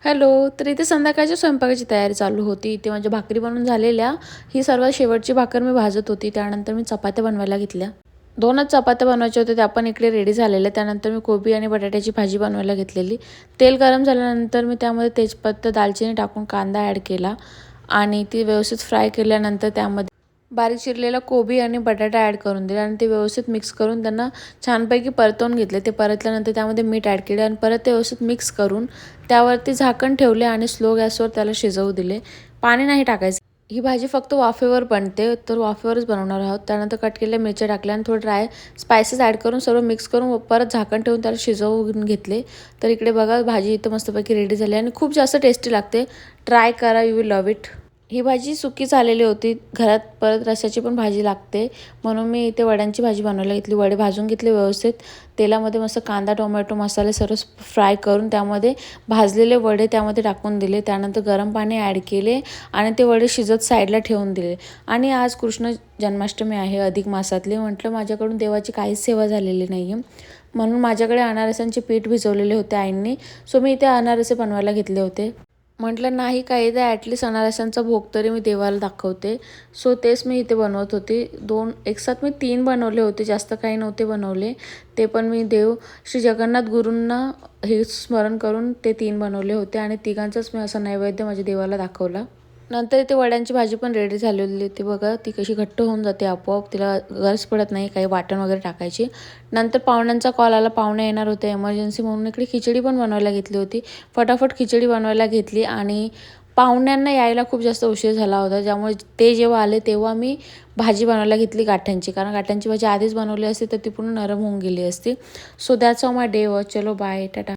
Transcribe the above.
Hello. तर इथे संध्याकाळच्या स्वयंपाकाची तयारी चालू होती. इथे माझ्या भाकरी बनवून झालेल्या. ही सर्वात शेवटची भाकर मी भाजत होती. त्यानंतर मी चपात्या बनवायला घेतल्या. 2च चपात्या बनवायच्या होत्या, त्या पण इकडे रेडी झालेल्या. त्यानंतर मी कोबी आणि बटाट्याची भाजी बनवायला घेतलेली. तेल गरम झाल्यानंतर मी त्यामध्ये तेजपत्ता, दालचिनी टाकून कांदा ॲड केला आणि ती व्यवस्थित फ्राय केल्यानंतर त्यामध्ये बारीक चिरलेला कोबी आणि बटाटा ॲड करून दिला आणि ते व्यवस्थित मिक्स करून त्यांना छानपैकी परतवून घेतले. ते परतल्यानंतर त्यामध्ये मीठ ॲड केले आणि परत ते व्यवस्थित मिक्स करून त्यावरती झाकण ठेवले आणि स्लो गॅसवर त्याला शिजवू दिले. पाणी नाही टाकायचं. ही भाजी फक्त वाफेवर बनते, तर वाफेवरच बनवणार आहोत. त्यानंतर कट केलेल्या मिरच्या टाकल्या आणि थोडं ड्राय स्पायसेस ॲड करून सर्व मिक्स करून परत झाकण ठेवून त्याला शिजवून घेतले. तर इकडे बघा भाजी इथं मस्तपैकी रेडी झाली आणि खूप जास्त टेस्टी लागते. ट्राय करा, यू विल लव्ह इट. ही भाजी सुकी झालेली होती. घरात परत रश्श्याची पण भाजी लागते, म्हणून मी इथे वड्यांची भाजी बनवायला घेतली. वडे भाजून घेतले व्यवस्थित. तेलामध्ये मस्त कांदा, टोमॅटो, मसाले सर्व फ्राय करून त्यामध्ये भाजलेले वडे त्यामध्ये टाकून दिले. त्यानंतर गरम पाणी ॲड केले आणि ते वडे शिजत साईडला ठेवून दिले. आणि आज कृष्ण जन्माष्टमी आहे, अधिक मासातली. म्हटलं माझ्याकडून देवाची काहीच सेवा झालेली नाही आहे, म्हणून माझ्याकडे अनारसांचे पीठ भिजवलेले होते आईंनी. सो मी इथे अनारसे बनवायला घेतले होते. म्हटलं नाही काही तर ॲटलीस्ट अनारसांचा भोग तरी मी देवाला दाखवते. सो तेच मी इथे बनवत होते. एकसाथ मी 3 बनवले होते, जास्त काही नव्हते बनवले. ते पण मी श्री जगन्नाथ गुरूंना हे स्मरण करून ते 3 बनवले होते आणि तिघांचाच मी असा नैवेद्य माझ्या देवाला दाखवला. नंतर इथे वड्यांची भाजी पण रेडी झालेली होती. बघा ती कशी घट्ट होऊन जाते आपोआप, तिला गरज पडत नाही काही वाटण वगैरे टाकायची. नंतर पाहुण्यांचा कॉल आला, पाहुणे येणार होते एमर्जन्सी, म्हणून इकडे खिचडी पण बनवायला घेतली होती. फटाफट खिचडी बनवायला घेतली आणि पाहुण्यांना यायला खूप जास्त उशीर झाला होता, ज्यामुळे ते जेव्हा आले तेव्हा मी भाजी बनवायला घेतली गाठ्यांची, कारण गाठ्यांची भाजी आधीच बनवली असती तर ती पूर्ण नरम होऊन गेली असती. So that's all my day watch. चलो बाय, टाटा.